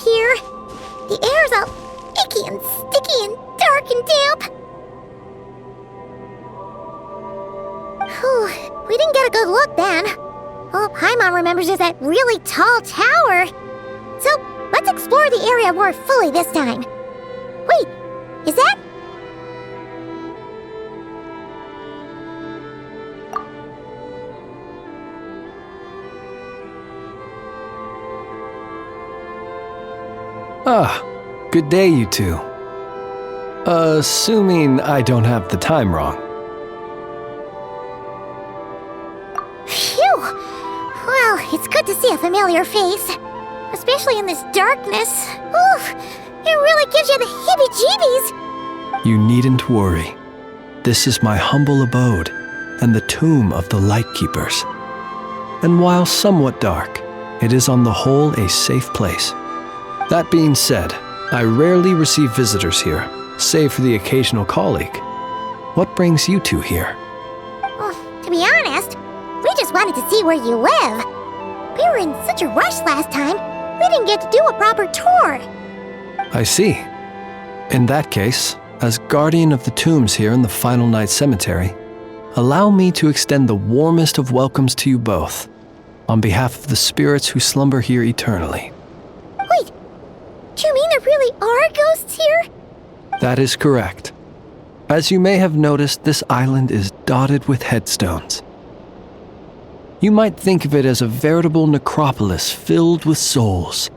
Here. The air's all icky and sticky and dark and damp. Whew, we didn't get a good look then. All Paimon remembers is that really tall tower. So, let's explore the area more fully this time. Wait, is that... Ah, good day, you two. Assuming I don't have the time wrong. Phew! Well, it's good to see a familiar face. Especially in this darkness. Oof! It really gives you the heebie-jeebies! You needn't worry. This is my humble abode and the tomb of the Lightkeepers. And while somewhat dark, it is on the whole a safe place. That being said, I rarely receive visitors here, save for the occasional colleague. What brings you two here? Well, to be honest, we just wanted to see where you live. We were in such a rush last time, we didn't get to do a proper tour. I see. In that case, as guardian of the tombs here in the Final Night Cemetery, allow me to extend the warmest of welcomes to you both, on behalf of the spirits who slumber here eternally. Wait, do you mean there really are ghosts here? That is correct. As you may have noticed, this island is dotted with headstones. You might think of it as a veritable necropolis filled with souls.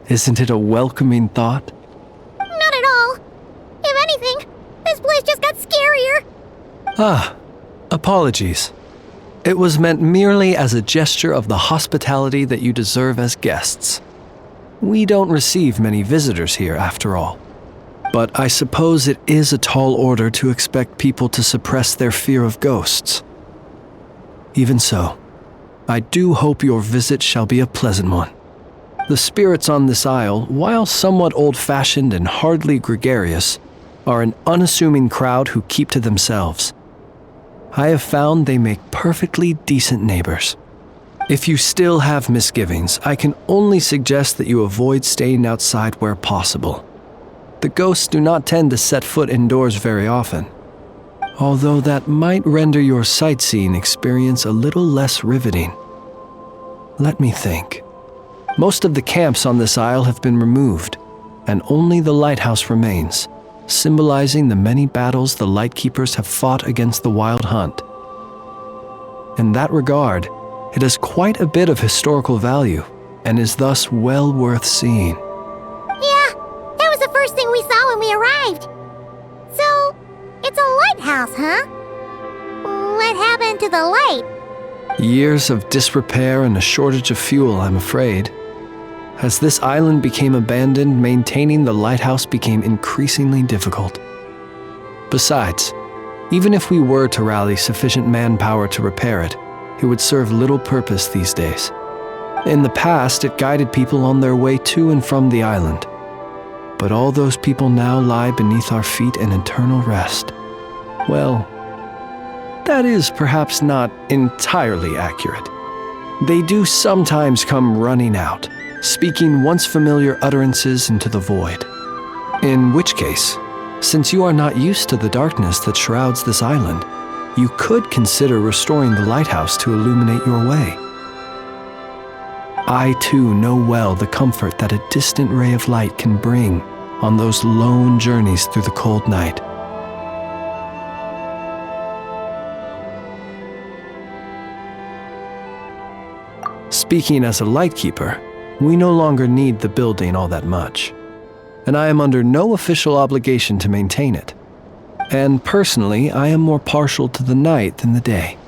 Isn't it a welcoming thought? Not at all. If anything, this place just got scarier. Ah, apologies. It was meant merely as a gesture of the hospitality that you deserve as guests. We don't receive many visitors here, after all. But I suppose it is a tall order to expect people to suppress their fear of ghosts. Even so, I do hope your visit shall be a pleasant one. The spirits on this isle, while somewhat old-fashioned and hardly gregarious, are an unassuming crowd who keep to themselves. I have found they make perfectly decent neighbors. If you still have misgivings, I can only suggest that you avoid staying outside where possible. The ghosts do not tend to set foot indoors very often, although that might render your sightseeing experience a little less riveting. Let me think. Most of the camps on this isle have been removed, and only the lighthouse remains, symbolizing the many battles the Lightkeepers have fought against the Wild Hunt. In that regard, it has quite a bit of historical value, and is thus well worth seeing. Yeah, that was the first thing we saw when we arrived. So, it's a lighthouse, huh? What happened to the light? Years of disrepair and a shortage of fuel, I'm afraid. As this island became abandoned, maintaining the lighthouse became increasingly difficult. Besides, even if we were to rally sufficient manpower to repair it, it would serve little purpose these days. In the past, it guided people on their way to and from the island. But all those people now lie beneath our feet in eternal rest. Well, that is perhaps not entirely accurate. They do sometimes come running out, speaking once familiar utterances into the void. In which case, since you are not used to the darkness that shrouds this island, you could consider restoring the lighthouse to illuminate your way. I too know well the comfort that a distant ray of light can bring on those lone journeys through the cold night. Speaking as a lightkeeper, we no longer need the building all that much, and I am under no official obligation to maintain it. And personally, I am more partial to the night than the day,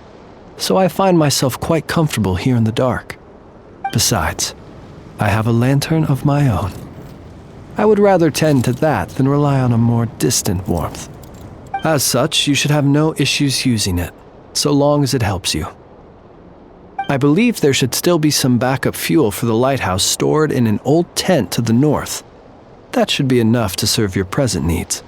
so I find myself quite comfortable here in the dark. Besides, I have a lantern of my own. I would rather tend to that than rely on a more distant warmth. As such, you should have no issues using it, so long as it helps you. I believe there should still be some backup fuel for the lighthouse stored in an old tent to the north. That should be enough to serve your present needs.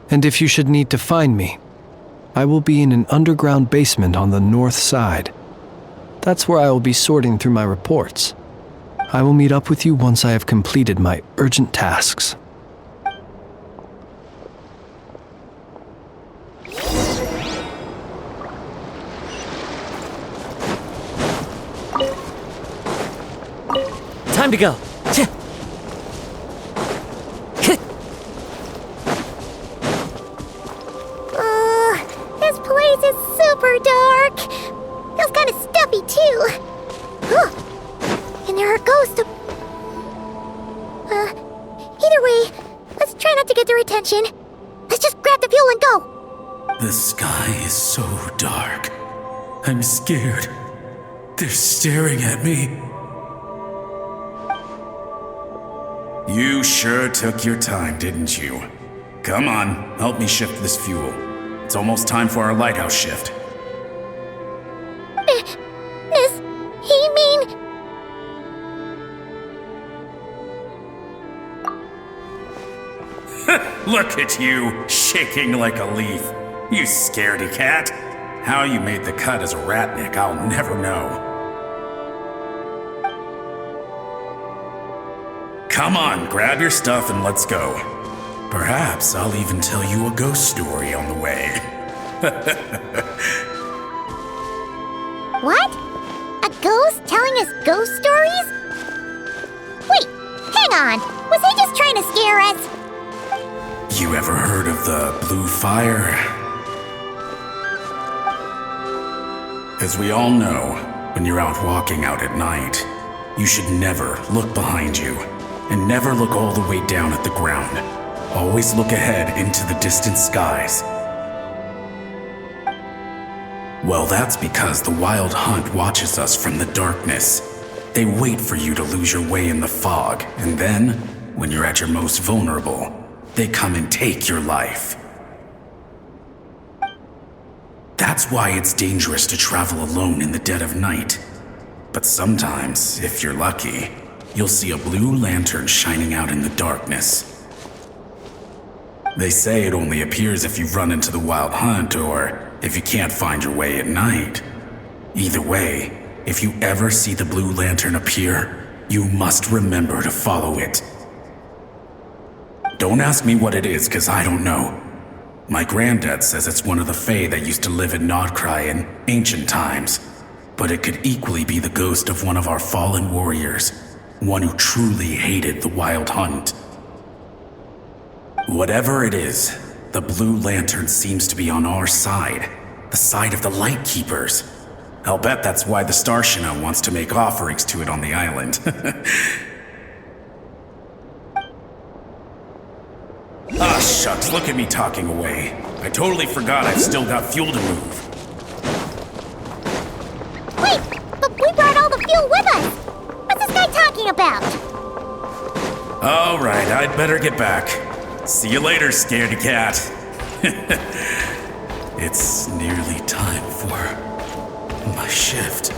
And if you should need to find me, I will be in an underground basement on the north side. That's where I will be sorting through my reports. I will meet up with you once I have completed my urgent tasks. Time to go. This place is super dark. Feels kind of stuffy too. And there are ghosts. Either way, let's try not to get their attention. Let's just grab the fuel and go. The sky is so dark. I'm scared. They're staring at me. You sure took your time, didn't you? Come on, help me shift this fuel. It's almost time for our lighthouse shift. Does he mean... Look at you, shaking like a leaf. You scaredy cat. How you made the cut as a ratnik, I'll never know. Come on, grab your stuff and let's go. Perhaps I'll even tell you a ghost story on the way. What? A ghost telling us ghost stories? Wait, hang on. Was he just trying to scare us? You ever heard of the blue fire? As we all know, when you're out walking out at night, you should never look behind you, and never look all the way down at the ground. Always look ahead into the distant skies. Well, that's because the Wild Hunt watches us from the darkness. They wait for you to lose your way in the fog, and then, when you're at your most vulnerable, they come and take your life. That's why it's dangerous to travel alone in the dead of night. But sometimes, if you're lucky, you'll see a blue lantern shining out in the darkness. They say it only appears if you've run into the Wild Hunt or if you can't find your way at night. Either way, if you ever see the blue lantern appear, you must remember to follow it. Don't ask me what it is, 'cause I don't know. My granddad says it's one of the Fae that used to live in Nod-Krai in ancient times, but it could equally be the ghost of one of our fallen warriors, one who truly hated the Wild Hunt. Whatever it is, the blue lantern seems to be on our side, the side of the Lightkeepers. I'll bet that's why the Starshina wants to make offerings to it on the island. Ah, shucks, look at me talking away. I totally forgot I've still got fuel to move. Wait, but we brought all the fuel with us. What's this guy talking about? All right, I'd better get back. See you later, scaredy cat. It's nearly time for my shift.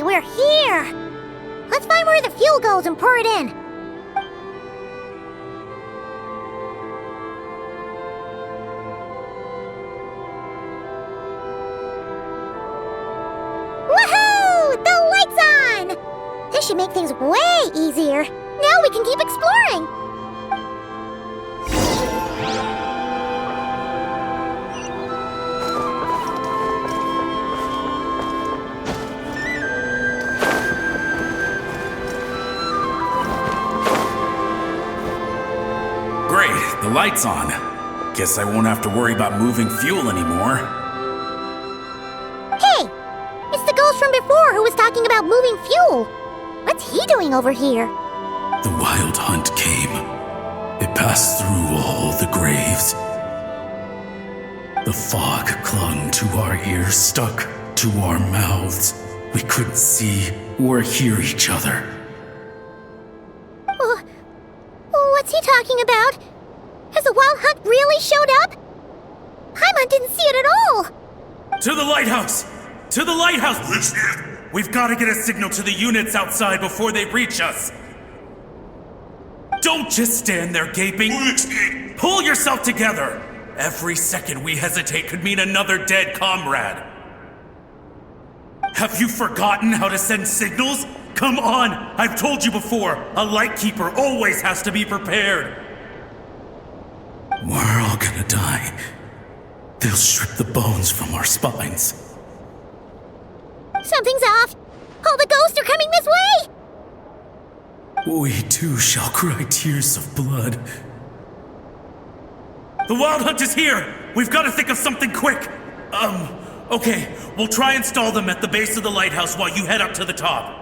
We're here! Let's find where the fuel goes and pour it in. make things way easier. Now we can keep exploring. Great, the light's on. Guess I won't have to worry about moving fuel anymore. Hey! It's the ghost from before who was talking about moving fuel. What's he doing over here? The wild hunt came. It passed through all the graves. The fog clung to our ears, stuck to our mouths. We couldn't see or hear each other. What's he talking about? Has the wild hunt really showed up? Paimon didn't see it at all. To the lighthouse! To the lighthouse! We've got to get a signal to the units outside before they reach us. Don't just stand there gaping. Pull yourself together. Every second we hesitate could mean another dead comrade. Have you forgotten how to send signals? Come on! I've told you before, a lightkeeper always has to be prepared. We're all gonna die. They'll strip the bones from our spines. Something's off. All the ghosts are coming this way. We too shall cry tears of blood. The wild hunt is here! We've got to think of something quick! Okay, we'll try and stall them at the base of the lighthouse while you head up to the top.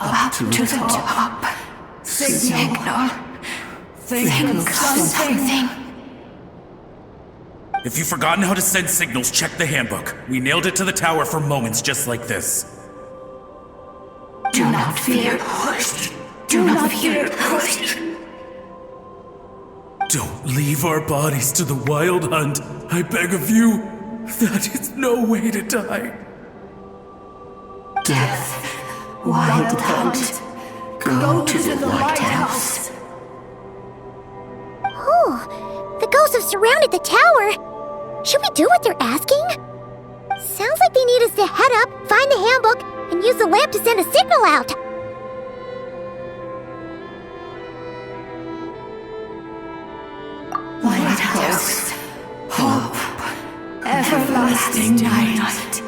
Up to the top. Signal. Think of something. If you've forgotten how to send signals, check the handbook. We nailed it to the tower for moments just like this. Do not fear. Do not fear. Don't leave our bodies to the wild hunt. I beg of you. That is no way to die. Death. Wild hunt. Go to the lighthouse. Oh, the ghosts have surrounded the tower. Should we do what they're asking? Sounds like they need us to head up, find the handbook, and use the lamp to send a signal out. Lighthouse. Hope. Everlasting night.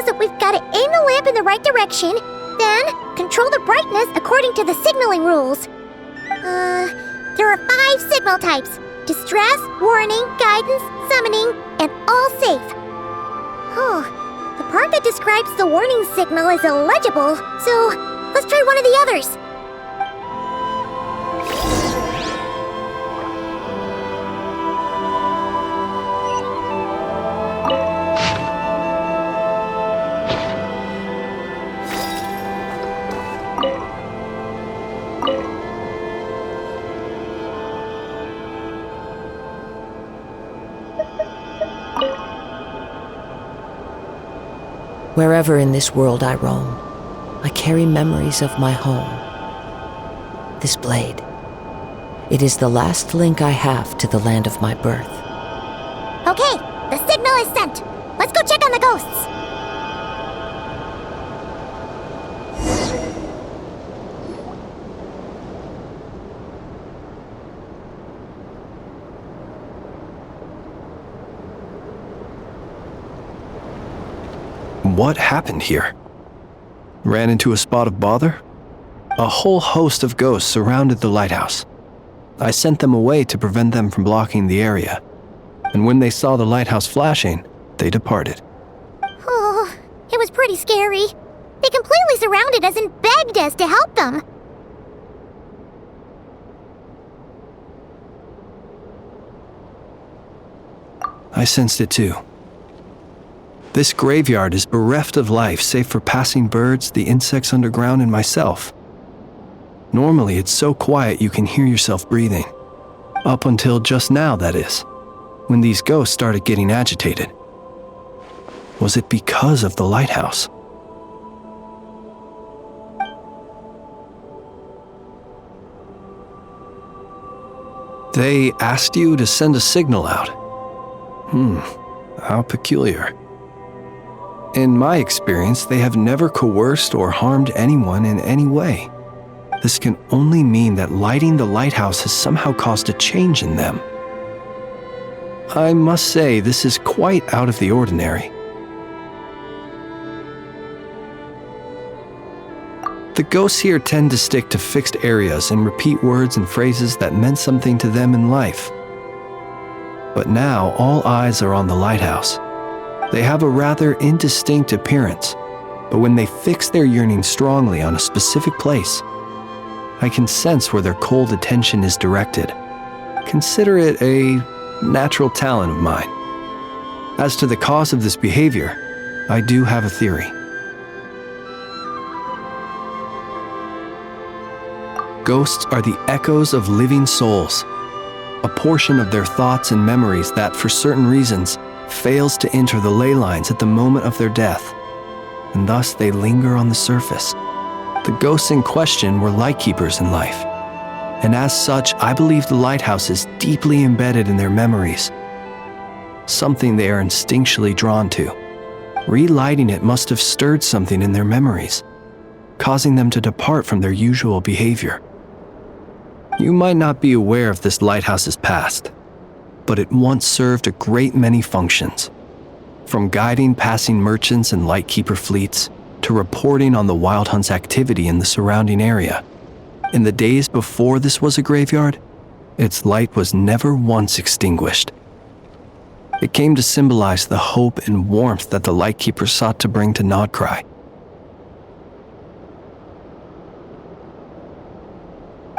That we've got to aim the lamp in the right direction, then control the brightness according to the signaling rules. There are 5 signal types: distress, warning, guidance, summoning, and all safe. The part that describes the warning signal is illegible, so let's try one of the others. Wherever in this world I roam, I carry memories of my home. This blade, it is the last link I have to the land of my birth. Okay, the signal is sent. Let's go check on the ghosts. What happened here? Ran into a spot of bother? A whole host of ghosts surrounded the lighthouse. I sent them away to prevent them from blocking the area. And when they saw the lighthouse flashing, they departed. Oh, it was pretty scary. They completely surrounded us and begged us to help them. I sensed it too. This graveyard is bereft of life save for passing birds, the insects underground, and myself. Normally, it's so quiet you can hear yourself breathing. Up until just now, that is, when these ghosts started getting agitated. Was it because of the lighthouse? They asked you to send a signal out. How peculiar. In my experience, they have never coerced or harmed anyone in any way. This can only mean that lighting the lighthouse has somehow caused a change in them. I must say, this is quite out of the ordinary. The ghosts here tend to stick to fixed areas and repeat words and phrases that meant something to them in life. But now all eyes are on the lighthouse. They have a rather indistinct appearance, but when they fix their yearning strongly on a specific place, I can sense where their cold attention is directed. Consider it a natural talent of mine. As to the cause of this behavior, I do have a theory. Ghosts are the echoes of living souls, a portion of their thoughts and memories that, for certain reasons, fails to enter the ley lines at the moment of their death, and thus they linger on the surface. The ghosts in question were lightkeepers in life, and as such, I believe the lighthouse is deeply embedded in their memories, something they are instinctually drawn to. Relighting it must have stirred something in their memories, causing them to depart from their usual behavior. You might not be aware of this lighthouse's past, but it once served a great many functions, from guiding passing merchants and lightkeeper fleets to reporting on the Wild Hunt's activity in the surrounding area. In the days before this was a graveyard, its light was never once extinguished. It came to symbolize the hope and warmth that the lightkeeper sought to bring to Nod-Krai.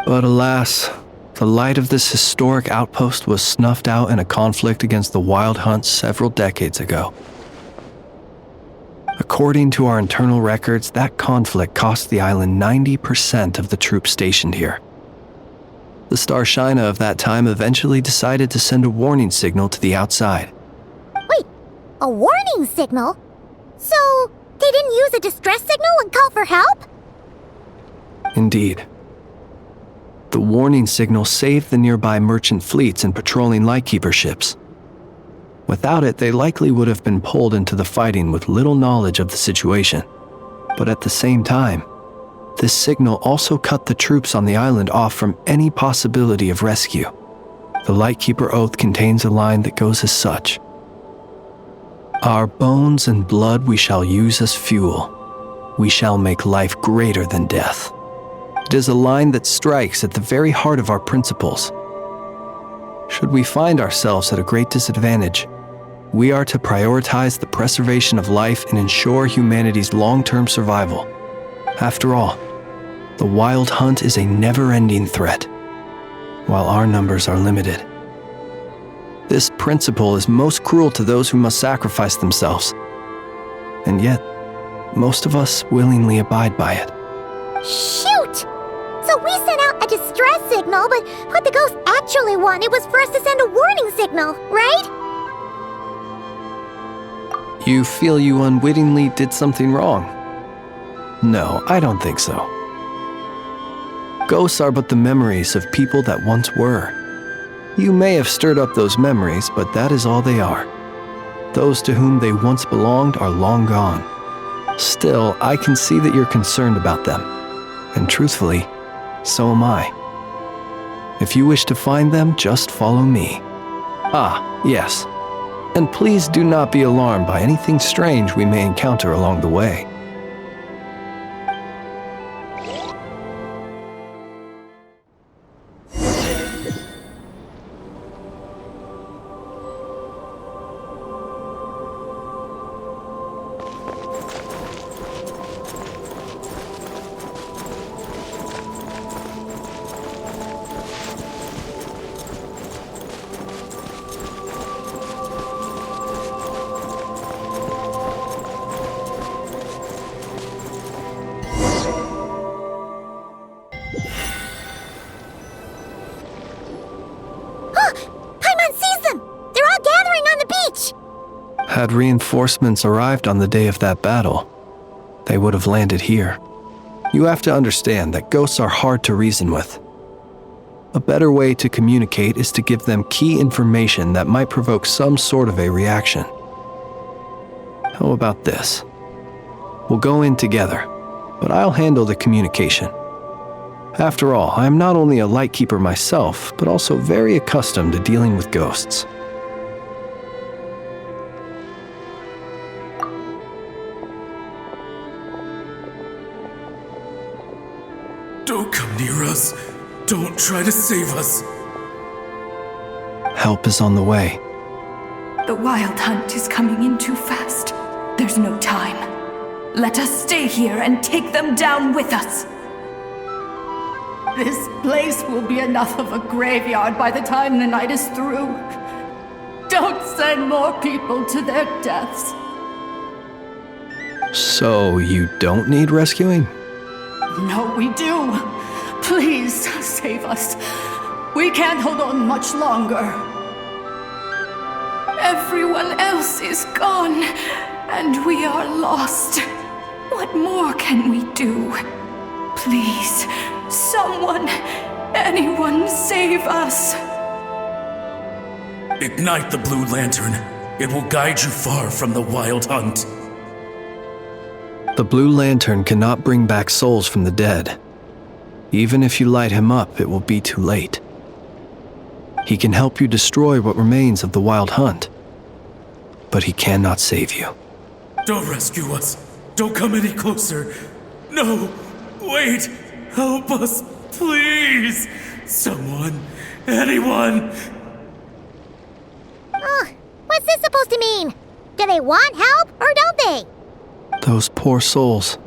But alas, the light of this historic outpost was snuffed out in a conflict against the Wild Hunt several decades ago. According to our internal records, that conflict cost the island 90% of the troops stationed here. The Starshina of that time eventually decided to send a warning signal to the outside. Wait, a warning signal? So, they didn't use a distress signal and call for help? Indeed. The warning signal saved the nearby merchant fleets and patrolling lightkeeper ships. Without it, they likely would have been pulled into the fighting with little knowledge of the situation. But at the same time, this signal also cut the troops on the island off from any possibility of rescue. The Lightkeeper Oath contains a line that goes as such: "Our bones and blood we shall use as fuel. We shall make life greater than death." It is a line that strikes at the very heart of our principles. Should we find ourselves at a great disadvantage, we are to prioritize the preservation of life and ensure humanity's long-term survival. After all, the Wild Hunt is a never-ending threat, while our numbers are limited. This principle is most cruel to those who must sacrifice themselves, and yet, most of us willingly abide by it. Shoot! So we sent out a distress signal, but what the ghost actually wanted was for us to send a warning signal, right? You feel you unwittingly did something wrong? No, I don't think so. Ghosts are but the memories of people that once were. You may have stirred up those memories, but that is all they are. Those to whom they once belonged are long gone. Still, I can see that you're concerned about them, and truthfully, so am I. If you wish to find them, just follow me. Ah, yes. And please do not be alarmed by anything strange we may encounter along the way. Had reinforcements arrived on the day of that battle, they would have landed here. You have to understand that ghosts are hard to reason with. A better way to communicate is to give them key information that might provoke some sort of a reaction. How about this? We'll go in together, but I'll handle the communication. After all, I am not only a lightkeeper myself, but also very accustomed to dealing with ghosts. Don't come near us. Don't try to save us. Help is on the way. The wild hunt is coming in too fast. There's no time. Let us stay here and take them down with us. This place will be enough of a graveyard by the time the night is through. Don't send more people to their deaths. So you don't need rescuing? No, we do. Please save us. We can't hold on much longer. Everyone else is gone, and we are lost. What more can we do? Please, someone, anyone, save us. Ignite the blue lantern. It will guide you far from the wild hunt. The blue lantern cannot bring back souls from the dead. Even if you light him up, it will be too late. He can help you destroy what remains of the wild hunt, but he cannot save you. Don't rescue us. Don't come any closer. No, wait. Help us, please. Someone, anyone. What's this supposed to mean? Do they want help or don't they? Those poor souls.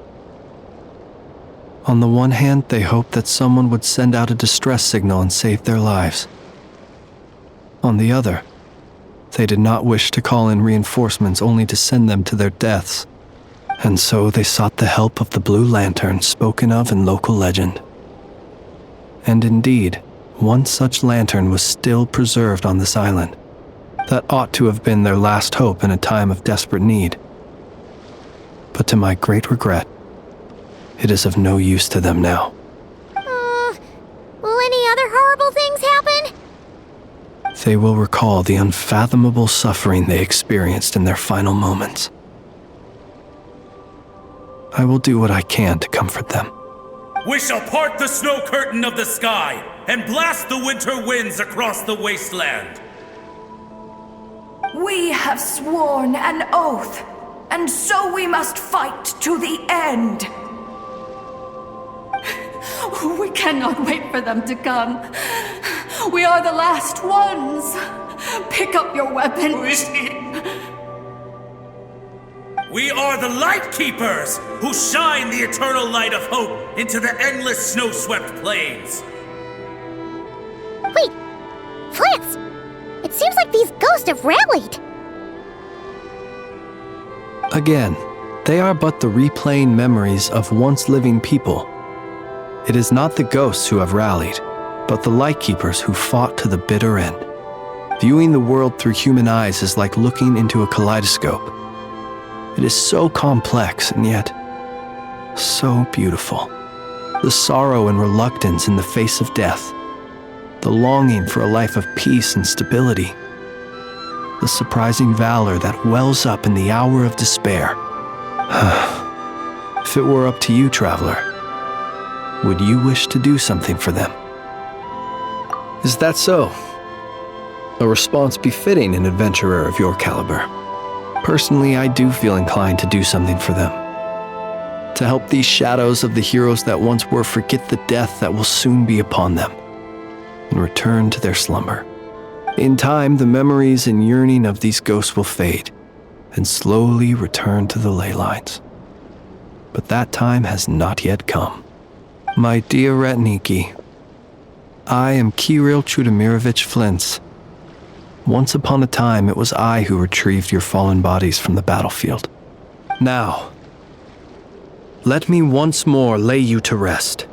On the one hand, they hoped that someone would send out a distress signal and save their lives. On the other, they did not wish to call in reinforcements only to send them to their deaths. And so they sought the help of the blue lantern spoken of in local legend. And indeed, one such lantern was still preserved on this island. That ought to have been their last hope in a time of desperate need. But to my great regret, it is of no use to them now. Will any other horrible things happen? They will recall the unfathomable suffering they experienced in their final moments. I will do what I can to comfort them. We shall part the snow curtain of the sky and blast the winter winds across the wasteland. We have sworn an oath, and so we must fight to the end. We cannot wait for them to come. We are the last ones. Pick up your weapons. We are the Light Keepers who shine the eternal light of hope into the endless snow-swept plains. Wait, Flintz! It seems like these ghosts have rallied. Again, they are but the replaying memories of once living people. It is not the ghosts who have rallied, but the Lightkeepers who fought to the bitter end. Viewing the world through human eyes is like looking into a kaleidoscope. It is so complex and yet so beautiful. The sorrow and reluctance in the face of death, the longing for a life of peace and stability, the surprising valor that wells up in the hour of despair. If it were up to you, traveler, would you wish to do something for them? Is that so? A response befitting an adventurer of your caliber. Personally, I do feel inclined to do something for them. To help these shadows of the heroes that once were forget the death that will soon be upon them, and return to their slumber. In time, the memories and yearning of these ghosts will fade, and slowly return to the ley lines. But that time has not yet come. My dear Retniki, I am Kirill Chudamirovich Flintz. Once upon a time, it was I who retrieved your fallen bodies from the battlefield. Now, let me once more lay you to rest,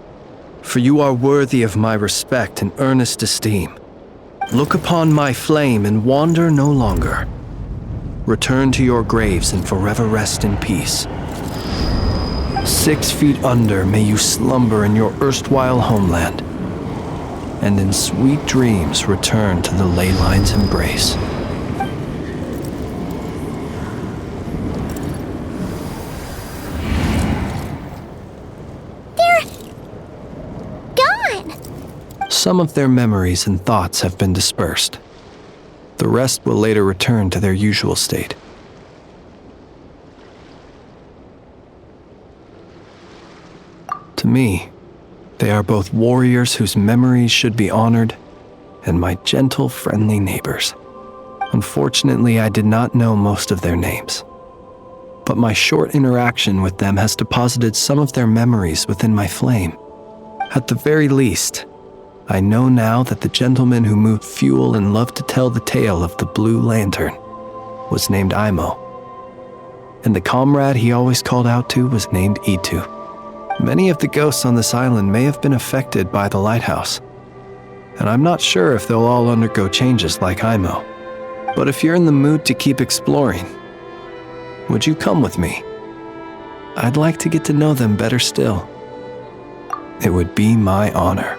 for you are worthy of my respect and earnest esteem. Look upon my flame and wander no longer. Return to your graves and forever rest in peace. 6 feet under may you slumber in your erstwhile homeland. and in sweet dreams return to the ley line's embrace. Some of their memories and thoughts have been dispersed. The rest will later return to their usual state. To me, they are both warriors whose memories should be honored and my gentle, friendly neighbors. Unfortunately, I did not know most of their names, but my short interaction with them has deposited some of their memories within my flame. At the very least, I know now that the gentleman who moved fuel and loved to tell the tale of the Blue Lantern was named Imo, and the comrade he always called out to was named Itu. Many of the ghosts on this island may have been affected by the lighthouse, and I'm not sure if they'll all undergo changes like Imo. But if you're in the mood to keep exploring, would you come with me? I'd like to get to know them better still. It would be my honor.